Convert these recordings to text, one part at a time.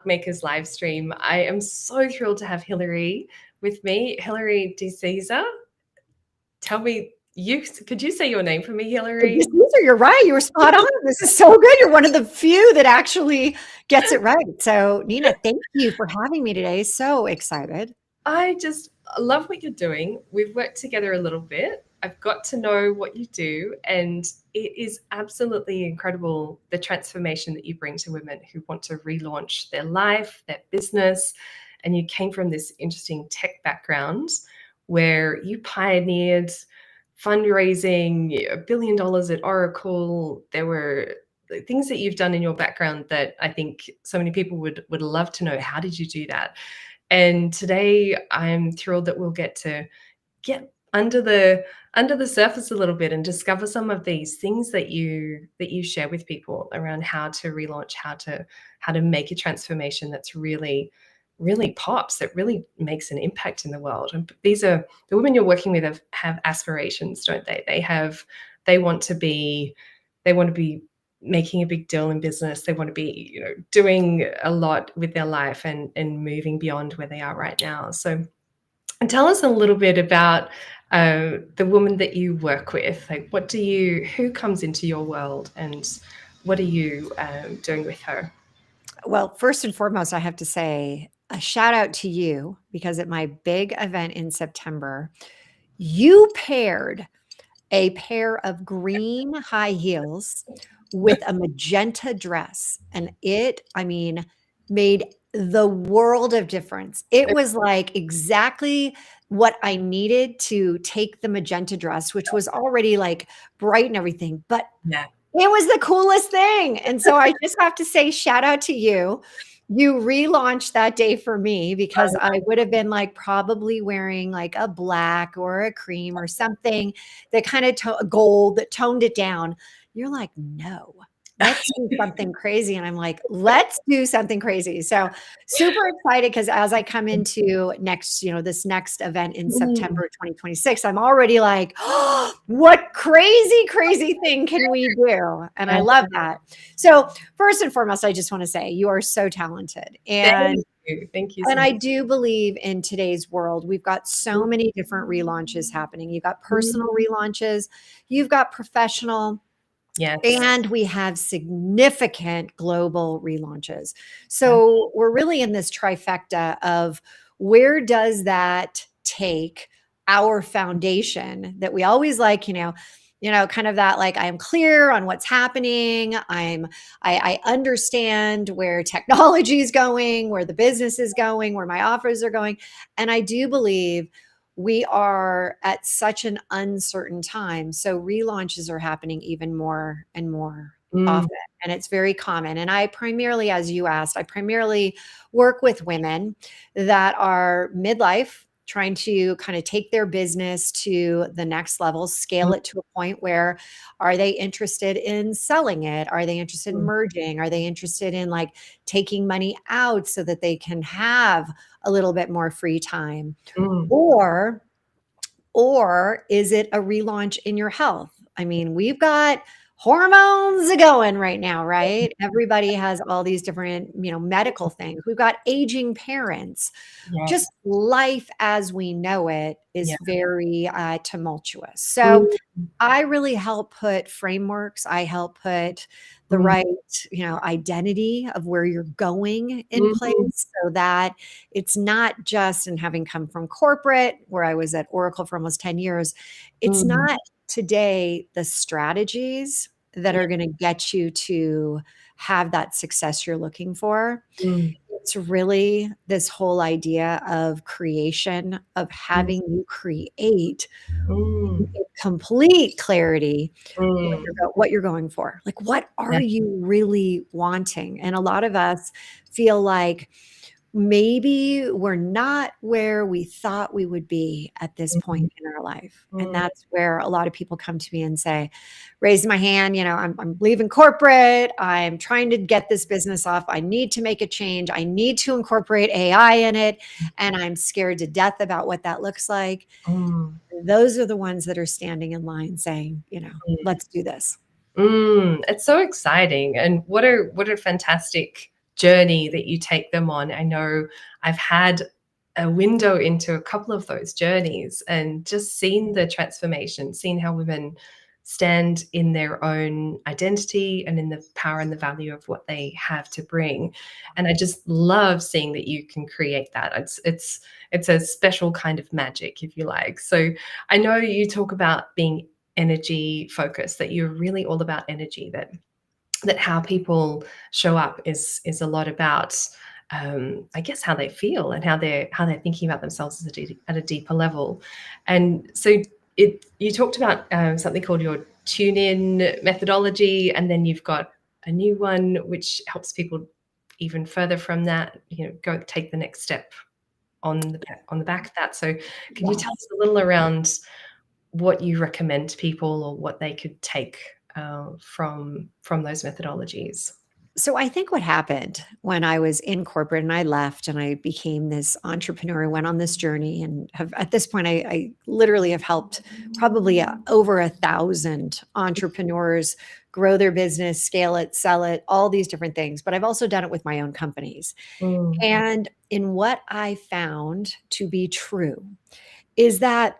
Makers live stream. I am so thrilled to have Hilary with me. Hilary DeCesare. Tell me, could you say your name for me, Hilary? DeCesare, you're right. You were spot on. This is so good. You're one of the few that actually gets it right. So, Nina, thank you for having me today. So excited. I just love what you're doing. We've worked together a little bit. I've got to know what you do, and it is absolutely incredible the transformation that you bring to women who want to relaunch their life, their business. And you came from this interesting tech background where you pioneered fundraising, $1 billion at Oracle. There were things that you've done in your background that I think so many people would love to know. How did you do that? And today I'm thrilled that we'll get to get under the surface a little bit and discover some of these things that you share with people around how to relaunch, how to make a transformation that's really pops, that really makes an impact in the world. And these are the women you're working with have aspirations, don't they? They want to be making a big deal in business. They want to be, doing a lot with their life and moving beyond where they are right now. So, and tell us a little bit about the woman that you work with. Like, who comes into your world, and what are you doing with her? Well, first and foremost, I have to say a shout out to you because at my big event in September, you paired a pair of green high heels with a magenta dress. And made the world of difference. It was like exactly what I needed to take the magenta dress, which was already like bright and everything, but Yeah. it was the coolest thing. And so I just have to say, shout out to you. You relaunched that day for me because I would have been like probably wearing like a black or a cream or something that kind of gold that toned it down. You're like, no, let's do something crazy. And I'm like, let's do something crazy. So super excited because as I come into this next event in September 2026, I'm already like, oh, what crazy thing can we do? And I love that. So first and foremost, I just want to say you are so talented. Thank you so And much. I do believe in today's world, we've got so many different relaunches happening. You've got personal relaunches, you've got professional, Yes. and we have significant global relaunches. So we're really in this trifecta of where does that take our foundation that we always like, kind of that like I'm clear on what's happening. I understand where technology is going, where the business is going, where my offers are going. And I do believe we are at such an uncertain time. So relaunches are happening even more and more often. And it's very common. And I primarily, as you asked, I primarily work with women that are midlife, trying to kind of take their business to the next level, scale it to a point where are they interested in selling it? Are they interested in merging? Are they interested in like taking money out so that they can have a little bit more free time? Or is it a relaunch in your health? I mean, we've got hormones going right now, right? Everybody has all these different, medical things. We've got aging parents. Yes. Just life as we know it is Yeah. very tumultuous. So I really help put frameworks. I help put the right, identity of where you're going in place so that it's not just, and having come from corporate where I was at Oracle for almost 10 years, it's not today the strategies that are going to get you to have that success you're looking for. It's really this whole idea of creation, of having you create complete clarity what you're going for. Like, what are you really wanting? And a lot of us feel like maybe we're not where we thought we would be at this point in our life. And that's where a lot of people come to me and say, raise my hand, I'm leaving corporate. I'm trying to get this business off. I need to make a change. I need to incorporate AI in it. And I'm scared to death about what that looks like. Those are the ones that are standing in line saying, let's do this. It's so exciting. And what a fantastic journey that you take them on. I know I've had a window into a couple of those journeys and just seen the transformation, seen how women stand in their own identity and in the power and the value of what they have to bring. And I just love seeing that you can create that. It's a special kind of magic, if you like. So I know you talk about being energy focused, that you're really all about energy, that how people show up is a lot about I guess how they feel and how they're thinking about themselves at a deeper level. And so you talked about something called your tune in methodology, and then you've got a new one which helps people even further from that, go take the next step on the back of that. So can you tell us a little around what you recommend to people, or what they could take from those methodologies? So I think what happened when I was in corporate and I left and I became this entrepreneur, went on this journey, and have at this point, I literally have helped probably over 1,000 entrepreneurs grow their business, scale it, sell it, all these different things. But I've also done it with my own companies. Mm, And in what I found to be true is that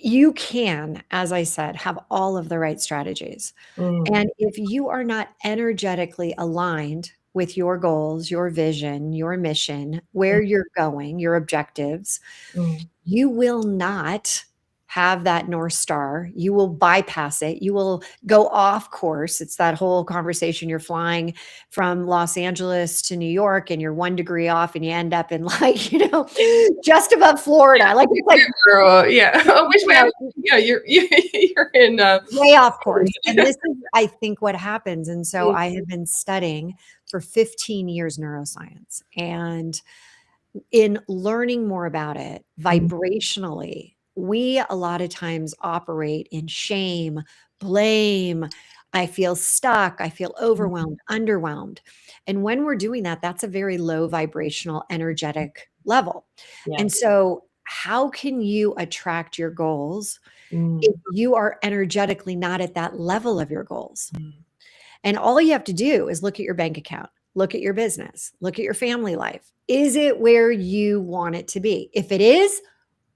you can, as I said, have all of the right strategies. mm, And if you are not energetically aligned with your goals, your vision, your mission, mm, where you're going, your objectives, mm. you will not have that North Star. You will bypass it. You will go off course. It's that whole conversation. You're flying from Los Angeles to New York and you're 1 degree off and you end up in like, just above Florida. Like it's like, Yeah. Oh, which way? Yeah, you're in. Way off course. And this is, I think, what happens. And so Mm, I have been studying for 15 years neuroscience. And in learning more about it mm, vibrationally, we a lot of times operate in shame, blame. I feel stuck. I feel mm. overwhelmed, underwhelmed. And when we're doing that, that's a very low vibrational, energetic level. And Yes. so, how can you attract your goals if Mm, you are energetically not at that level of your goals? mm. And all you have to do is look at your bank account, look at your business, look at your family life. Is it where you want it to be? If it is,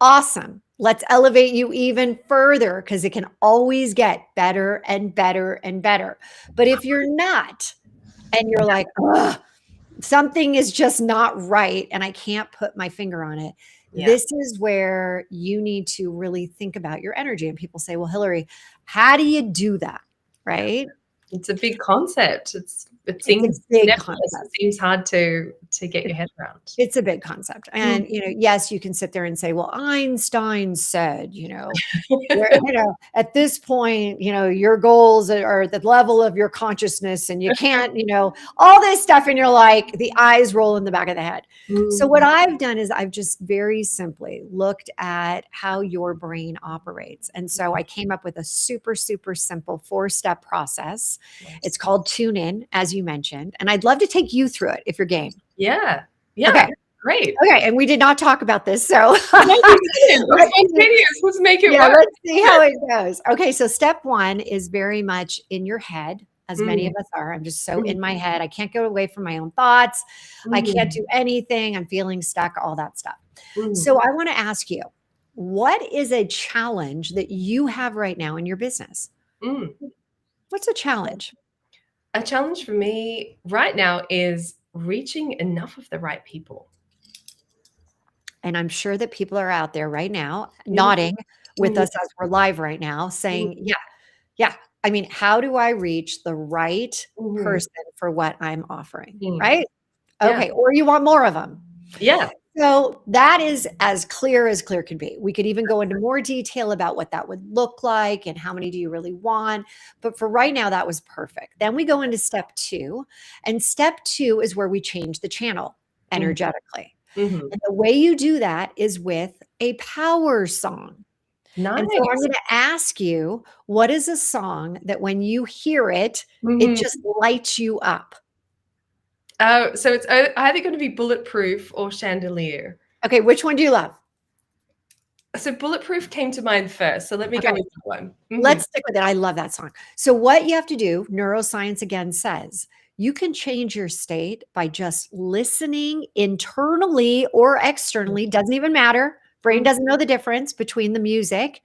awesome. Let's elevate you even further because it can always get better and better and better. But if you're not, and you're like, ugh, something is just not right and I can't put my finger on it, Yeah. this is where you need to really think about your energy. And people say, well, Hilary, how do you do that? Yeah. Right? It's a big concept. It It's a seems big nebulous. It concept. seems hard to get your head around. It's a big concept. Mm. And, yes, you can sit there and say, well, Einstein said, at this point, your goals are the level of your consciousness and you can't, all this stuff. And you're like, the eyes roll in the back of the head. So what Mm. I've done is I've just very simply looked at how your brain operates. And so I came up with a super, super simple 4-step process. It's Yes. called Tune In, as you mentioned. And I'd love to take you through it if you're game. Yeah. Yeah. Okay. Great. Okay, and we did not talk about this, so No, we didn't. We're let's see. spontaneous. Let's make it Yeah, work. let's see how it goes. Okay, so step 1 is very much in your head, as many Mm, of us are. I'm just so mm, in my head. I can't go away from my own thoughts. I can't mm, do anything. I'm feeling stuck, all that stuff. mm, So I want to ask you, what is a challenge that you have right now in your business? mm. What's a challenge? A challenge for me right now is reaching enough of the right people. And I'm sure that people are out there right now Mm, nodding with mm, us as we're live right now mm, saying, yeah, yeah. I mean, how do I reach the right mhm, person for what I'm offering? mm. Right? Yeah. Okay. Or you want more of them. Yeah. So that is as clear can be. We could even go into more detail about what that would look like and how many do you really want. But for right now, that was perfect. Then we go into step 2. And step 2 is where we change the channel Mm, energetically. mhm. And the way you do that is with a power song. And so I'm Nice. going to ask you, what is a song that when you hear it, it Mhm. just lights you up? So it's either gonna be Bulletproof or Chandelier. Okay, which one do you love? So Bulletproof came to mind first, so let me Okay, go with that one. Mhm. let's stick with it. I love that song. So what you have to do, neuroscience again says, You can change your state by just listening internally or externally, doesn't even matter. Brain Mm, doesn't know the difference between the music.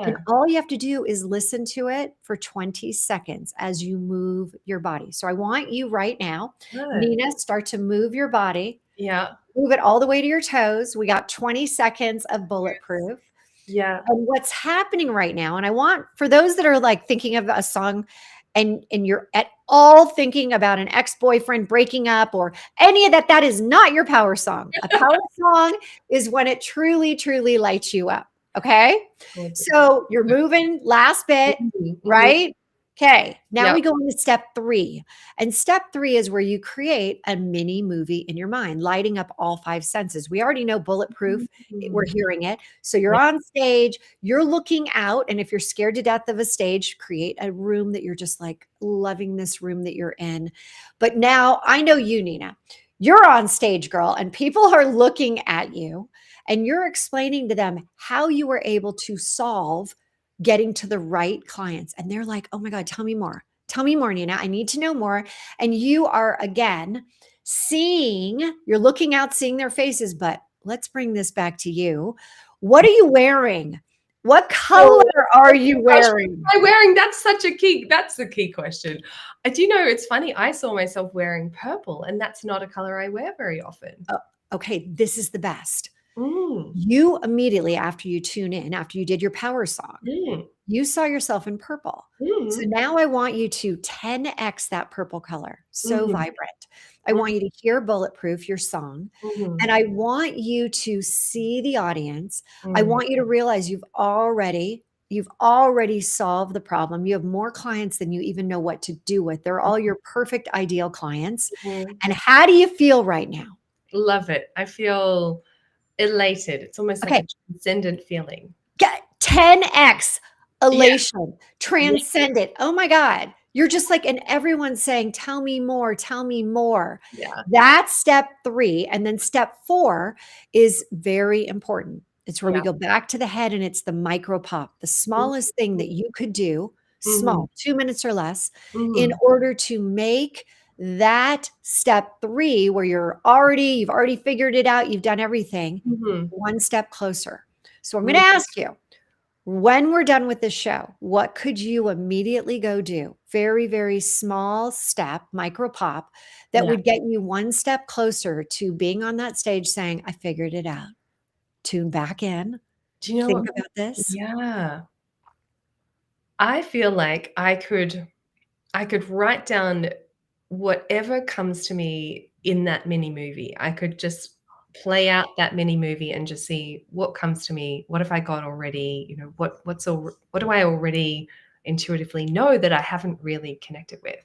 And yeah. all you have to do is listen to it for 20 seconds as you move your body. So I want you right now, Good. Nina, start to move your body. Yeah. Move it all the way to your toes. We got 20 seconds of Yes. bulletproof. Yeah. And what's happening right now, and I want for those that are like thinking of a song and you're at all thinking about an ex-boyfriend breaking up or any of that, that is not your power song. A power song is when it truly, truly lights you up. Okay. Gorgeous. So you're moving last bit, Mhm, mhm. right? Okay. Now Yep. we go into step 3. And step 3 is where you create a mini movie in your mind, lighting up all 5 senses. We already know bulletproof. We're Mm. hearing it. So you're Yeah. on stage, you're looking out. And if you're scared to death of a stage, create a room that you're just like loving this room that you're in. But now I know you, Nina. You're on stage, girl, and people are looking at you and you're explaining to them how you were able to solve getting to the right clients. And they're like, oh my God, tell me more. Tell me more, Nina. I need to know more. And you are again seeing, you're looking out, seeing their faces, but let's bring this back to you. What are you wearing? What color Oh, are oh you my gosh, wearing? what am I wearing? That's the key question. I do know it's funny. I saw myself wearing purple, and that's not a color I wear very often. Oh, okay, this is the best. Mm, You immediately after you tune in, after you did your power song, mm, you saw yourself in purple. So mm, now I want you to 10x that purple color. So mhm, vibrant. I mm, want you to hear Bulletproof, your song, mhm, and I want you to see the audience. I mm, want you to realize you've already solved the problem. You have more clients than you even know what to do with. They're all your perfect ideal clients. mhm. And how do you feel right now? Love it. I feel elated. It's almost like a Okay, transcendent feeling. get 10x Yeah, elation, yeah, transcend it. Oh my God. You're just like, and everyone's saying, tell me more, tell me more. yeah, That's step 3. And then step 4 is very important. It's where we yeah. go back to the head and it's the micro pop, the Mhm, smallest thing that you could do, mhm, small, 2 minutes or less, in mhm, order to make that step 3, where you've already figured it out, you've done everything, mhm, one step closer. So I'm going to mhm. ask you, when we're done with this show, what could you immediately go do? Very, very small step, micro pop, that Yeah. would get you one step closer to being on that stage saying, I figured it out. Tune back in. Do you know Think what? about this. Yeah. I feel like I could write down whatever comes to me in that mini movie. I could just play out that mini movie and just see what comes to me. What have I got already? What do I already intuitively know that I haven't really connected with?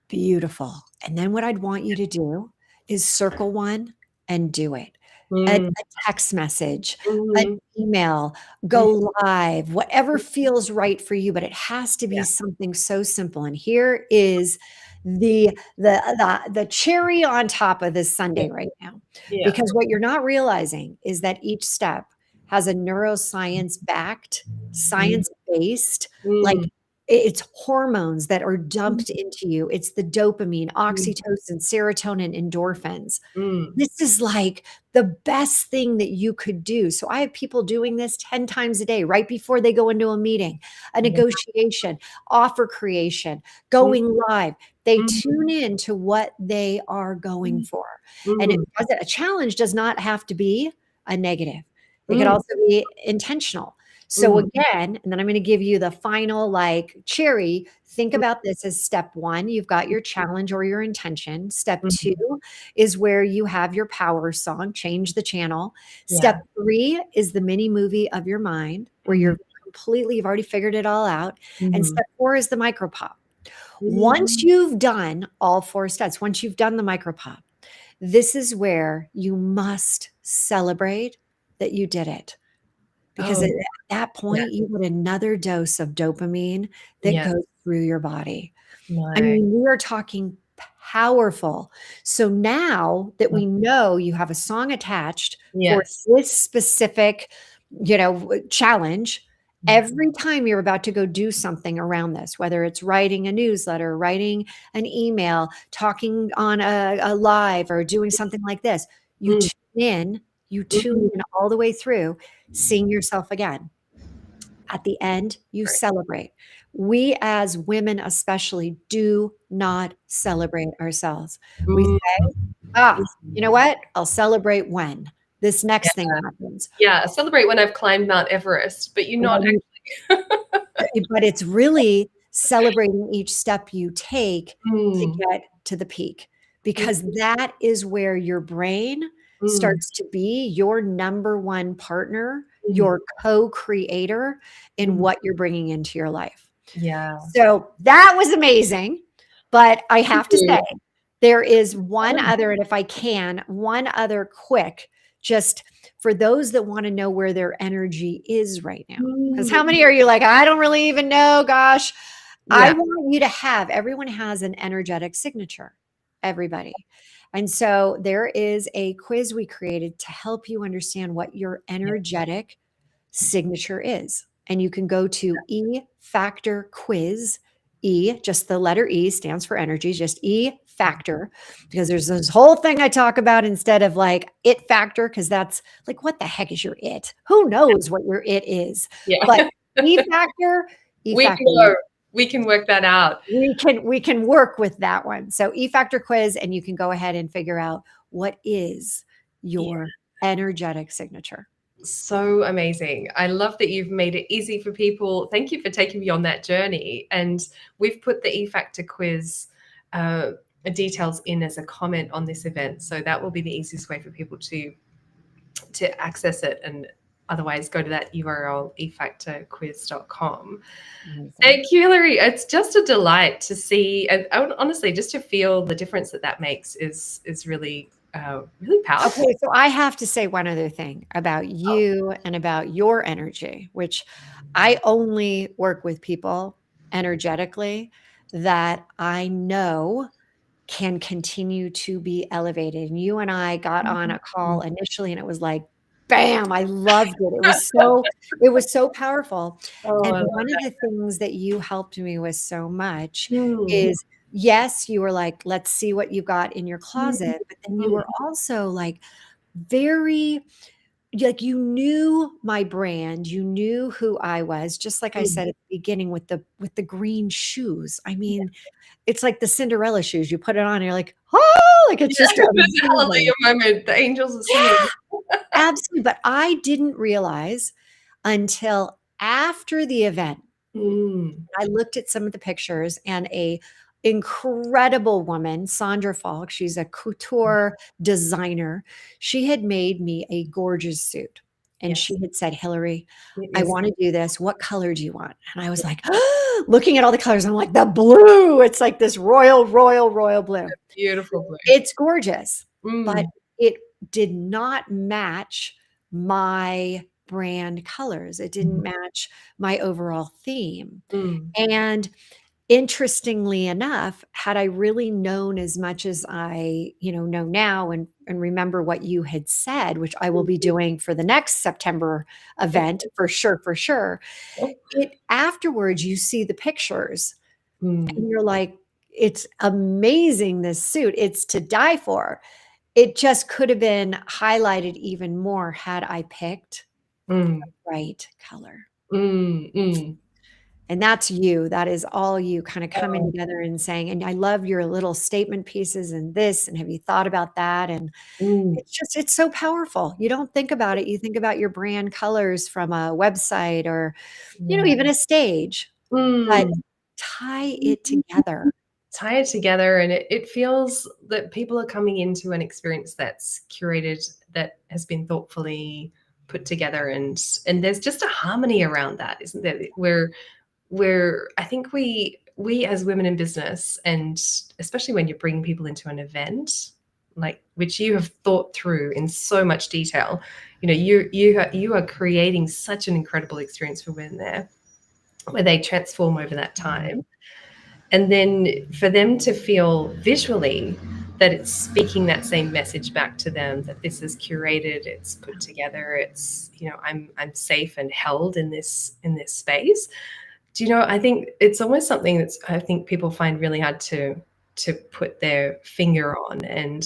Beautiful. And then what I'd want you to do is circle one and do it. Mm, A text message, an mhm, email, mhm, go live, whatever feels right for you, but it has to be yeah, something so simple. And here is the cherry on top of this yeah, Sunday right now. yeah. Because what you're not realizing is that each step has a neuroscience backed, Mm, science based, like mm, it's hormones that are mm, dumped into you. It's the dopamine, mm, oxytocin, serotonin, endorphins. mm. This is like the best thing that you could do. So I have people doing this 10 times a day, right before they go into a meeting, a Yeah. negotiation, offer creation, Mm, going live. They mhm, tune in to what they are going mm, for. And mhm, a challenge does not have to be a negative. It could mm, also be intentional. So mhm. again, and then I'm going to give you the final like cherry. Think Mm, about this as step 1, you've got your challenge or your intention. Step 2 mhm. is where you have your power song, change the channel. Step Yeah. 3 is the mini movie of your mind where Mhm, you've already figured it all out. And mhm. step 4 is the micro pop. Once Mhm. you've done all 4 steps, once you've done the micro pop, this is where you must celebrate that you did it. Because Oh, at that yeah, point, you get another dose of dopamine that yes. goes through your body. I My mean, we are talking powerful. So now that we know you have a song attached for yes. this specific, challenge, Yeah. Every time you're about to go do something around this, whether it's writing a newsletter, writing an email, talking on a live, or doing something like this, you Mm, tune in, you tune mm, in all the way through, seeing yourself again. At the end, you right. celebrate. We as women, especially, do not celebrate ourselves. We Mm, say, ah, you know mm. what? I'll celebrate when this Yeah. next thing happens. Yeah. Celebrate when I've climbed Mount Everest, but you're not When but it's really celebrating each step you take to Mm, get to the peak, mm, because that is where your brain mm, starts to be your number one partner, mm, your co-creator in mm. what you're bringing into your life. Yeah. So that was amazing. But I Thank have to say, you. there is one other, and if I can, one other quick, just for those that want to know where their energy is right now. Because how Mm. many are you like, I don't really even know? Gosh, I Yeah. want you to have, everyone has an energetic signature, everybody. And so there is a quiz we created to help you understand what your Yeah. energetic signature is. And you can go to E Factor Quiz. E, just the letter E stands for energy, just E Factor, because there's this whole thing I talk about instead of like it factor, because that's like, what the heck is your it? Who knows what your it is? But Yeah. E Factor, E We can Factor, go. We can work that out. we can work with that one. So E Factor Quiz, and you can go ahead and figure out what is Yeah. your energetic signature. So amazing. I love that you've made it easy for people. Thank you for taking me on that journey. And we've put the E-Factor quiz uh, details in as a comment on this event. So that will be the easiest way for people to access it. And otherwise, go to that URL, efactorquiz.com. Amazing. Thank you, Hilary. It's just a delight to see, and honestly, just to feel the difference that that makes is really, really powerful. Okay, so I have to say one other thing about you and about your energy, which I only work with people energetically that I know can continue to be elevated. And you and I got on a call initially and it was like, bam, I loved it. It was so powerful. Oh, And I love one of that. the things that you helped me with so much Mm, is, yes, you were like, let's see what you got in your mm, closet, but then you mm, were also like very, like, you knew my brand, you knew who I was, just like I mm. said at the beginning with the green shoes. I mean, it's like the Cinderella shoes. You put it on and you're like, "Oh," like, it's Yeah, just there's a hallelujah amazing. moment. The angels are Yeah, singing. absolutely, but I didn't realize until after the event. Mm, I looked at some of the pictures, and a incredible woman, Sandra Falk, she's a couture designer. She had made me a gorgeous suit. And yes, she had said, Hilary, it I is. want to do this. What color do you want? And I was like, looking at all the colors, I'm like, the blue. It's like this royal, royal, royal blue. Beautiful blue. It's gorgeous, but Mm, it did not match my brand colors. It didn't match my overall theme. mm, And interestingly enough, had I really known as much as I, know now, and remember what you had said, which I will be doing for the next September event for sure. It afterwards, you see the pictures mm, and you're like, it's amazing, this suit. It's to die for. It just could have been highlighted even more had I picked mm, right color. mm, mm. And that's you. That is all you kind of coming Oh, together and saying, and I love your little statement pieces and this, and have you thought about that? And mm, it's so powerful. You don't think about it. You think about your brand colors from a website or, yeah. even a stage, but Mm. tie it together. Tie it together, and it feels that people are coming into an experience that's curated, that has been thoughtfully put together, and there's just a harmony around that, isn't there? Where I think we as women in business, and especially when you're bringing people into an event like which you have thought through in so much detail, you are creating such an incredible experience for women there, where they transform over that time. And then for them to feel visually that it's speaking that same message back to them, that this is curated, it's put together, it's, you know, I'm safe and held in this space. Do you know, I think it's almost something that's, I think people find really hard to put their finger on. And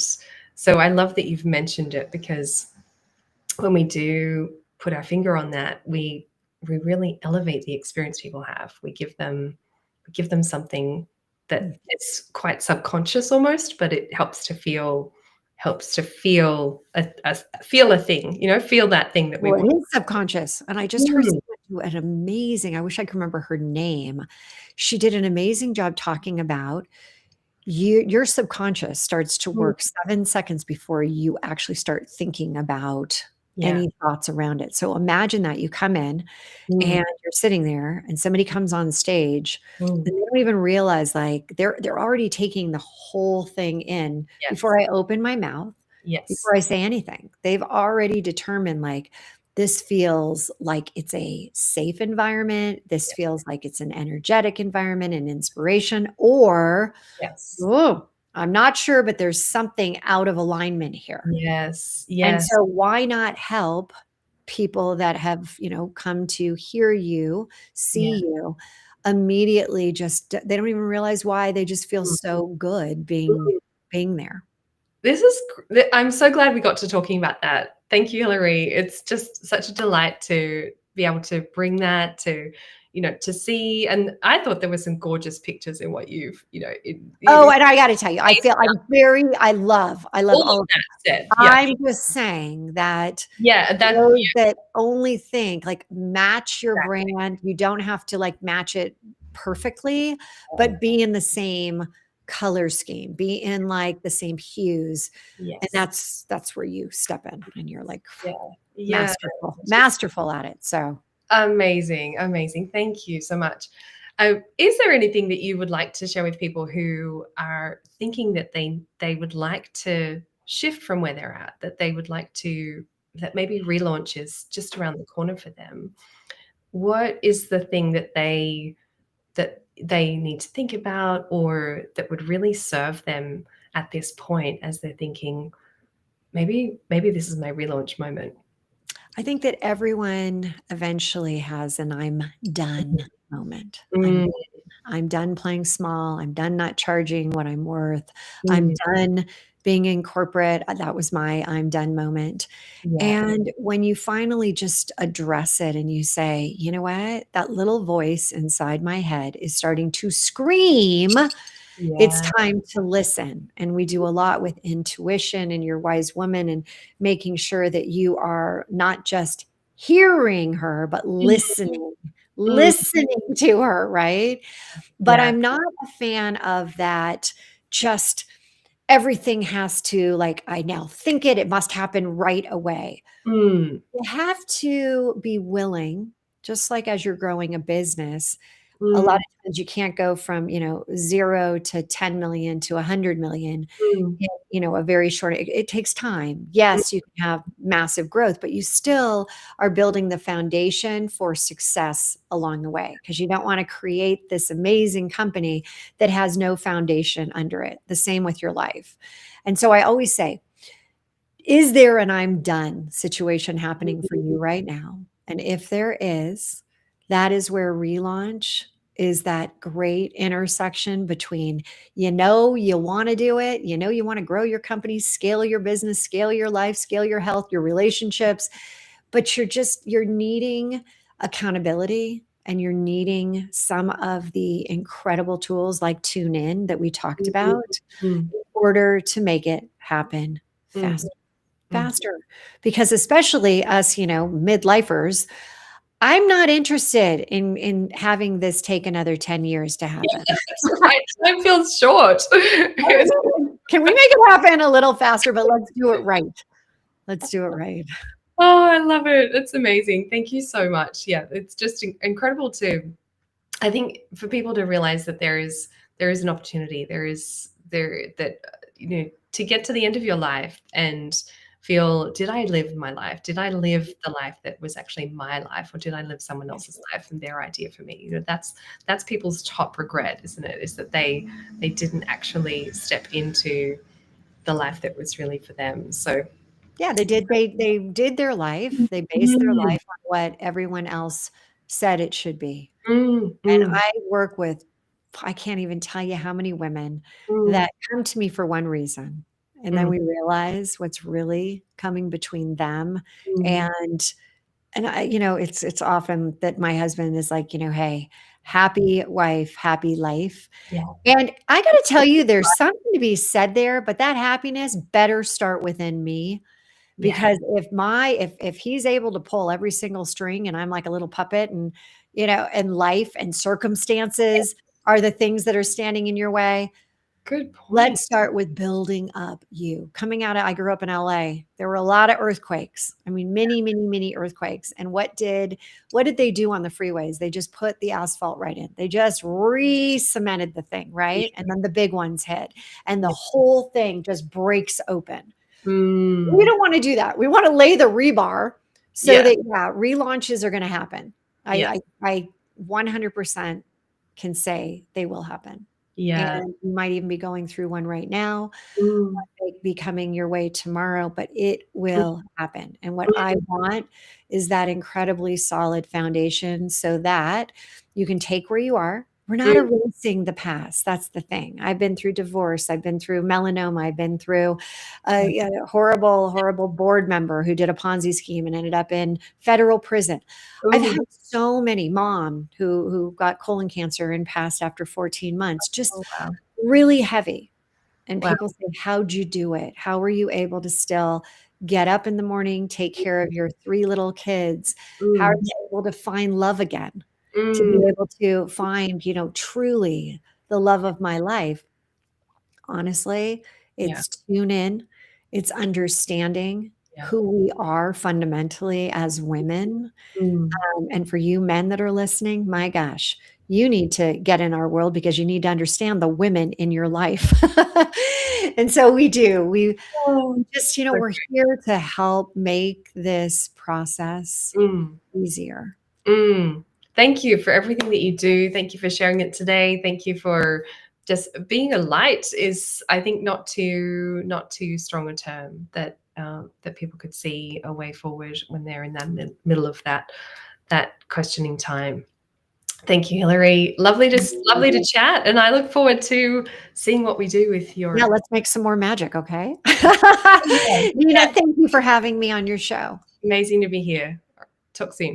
so I love that you've mentioned it, because when we do put our finger on that, we really elevate the experience people have. We give them something that is quite subconscious almost, but it helps to feel feel a thing, you know, feel that thing that we Well, want. it is subconscious, and I just heard Mm, someone do an amazing, I wish I could remember her name. She did an amazing job talking about your subconscious starts to mm, work 7 seconds before you actually start thinking about yeah. any thoughts around it. So imagine that you come in Mm, and you're sitting there and somebody comes on stage mm, and they don't even realize, like, they're already taking the whole thing in yes. before I open my mouth, Yes. before I say anything. They've already determined, like, this feels like it's a safe environment. This Yeah. feels like it's an energetic environment and inspiration, or, Yes. oh, I'm not sure, but there's something out of alignment here. Yes. And Yes. so why not help people that have, come to hear you, Yeah. see you immediately, just they don't even realize why, they just feel Mm, so good mm. being there. This is I'm so glad we got to talking about that. Thank you, Hilary. It's just such a delight to be able to bring that to, you know, to see. And I thought there were some gorgeous pictures in what you've, you know, Oh, and I gotta tell you, I feel out I love all all of of that said. that. Yeah. I'm just saying that Yeah. That, those yeah, that only think, like, match your exactly. brand, you don't have to, like, match it perfectly, but be in the same color scheme, be in, like, the same hues, and Yes. that's where you step in, and you're, like, Yeah. Yeah. masterful, Just masterful at it, so amazing, amazing. Thank you so much. Is there anything that you would like to share with people who are thinking that they would like to shift from where they're at, that they would like to, that maybe relaunch is just around the corner for them? What is the thing that they need to think about, or that would really serve them at this point as they're thinking, maybe this is my relaunch moment? I think that everyone eventually has an "I'm done" moment. Mm, I'm done playing small. I'm done not charging what I'm worth. I'm mm, done being in corporate. That was my I'm done moment. yeah. And when you finally just address it and you say, you know what? That little voice inside my head is starting to scream, it's Yeah. time to listen. And we do a lot with intuition and your wise woman, and making sure that you are not just hearing her, but Mm, listening to her, right? But yeah. I'm not a fan of that, just everything has to, like, I now think it must happen right away. Mm, You have to be willing, just like as you're growing a business, a lot mm, of times you can't go from, 0 to 10,000,000 to 100,000,000 mm, in, a very short, it takes time. mm, Yes, you can have massive growth, but you still are building the foundation for success along the way, because you don't wanna create this amazing company that has no foundation under it. The same with your life. And so I always say, is there an "I'm done" situation happening for you right now? And if there is, that is where relaunch is, that great intersection between, you wanna do it, you wanna grow your company, scale your business, scale your life, scale your health, your relationships, but you're needing accountability, and you're needing some of the incredible tools like Tune In that we talked mm, about, mm, in order to make it happen mm, fast. mm. Faster, because especially us, midlifers, I'm not interested in having this take another 10 years to happen. That's right. Time feels short. It's Can we make it happen a little faster, but let's do it right. Let's do it right. oh, I love it. It's amazing. Thank you so much. Yeah, it's just incredible to, I think, for people to realize that there is an opportunity. There is there that you know, to get to the end of your life and feel, did I live my life? Did I live the life that was actually my life, or did I live someone else's life and their idea for me? You know, that's people's top regret, isn't it? Is that they didn't actually step into the life that was really for them. So Yeah, they did their life. They based their mm, life on what everyone else said it should be. mm, And mm, I work with, I can't even tell you how many women mm, that come to me for one reason, and then mm, we realize what's really coming between them mm. and I, it's often that my husband is like, "Hey, happy wife, happy life." Yeah. And I gotta tell you, there's something to be said there, but that happiness better start within me. Yeah. Because if he's able to pull every single string and I'm like a little puppet and life and circumstances are the things that are standing in your way, Good point. let's start with building up you. I grew up in LA. There were a lot of earthquakes. I mean, many, many, many earthquakes. And what did they do on the freeways? They just put the asphalt right in. They just re-cemented the thing, Yeah. right? And then the big ones hit. And the Yeah. whole thing just breaks open. We Mm, don't want to do that. We want to lay the rebar so yeah. that relaunches are going to happen. Yeah. I 100% can say they will happen. Yeah. And you might even be going through one right now, Mm, be coming your way tomorrow, but it mm, will happen. And what I mm. want is that incredibly solid foundation so that you can take where you are. We're not Mm. erasing the past. That's the thing. I've been through divorce. I've been through melanoma. I've been through a horrible, horrible board member who did a Ponzi scheme and ended up in federal prison. I've Ooh. had so many mom who got colon cancer and passed after 14 months, just Oh, wow. really heavy. And Wow. people say, "How'd you do it? How were you able to still get up in the morning, take care of your 3 little kids? How are Mm, you able to find love again? To be mm. able to find, truly the love of my life?" Honestly, Yeah. it's tune in, it's understanding Yeah. who we are fundamentally as women, Mm. and for you men that are listening, my gosh, you need to get in our world because you need to understand the women in your life. And so we do. We Oh, just, so we're here to help make this process mm, easier. mm. Thank you for everything that you do. Thank you for sharing it today. Thank you for just being a light is, I think, not too strong a term that that people could see a way forward when they're in that middle of that questioning time. Thank you, Hilary. Lovely to chat, and I look forward to seeing what we do with Yeah, your. let's make some more magic, okay? Yeah, Nina, thank you for having me on your show. amazing to be here. Talk soon.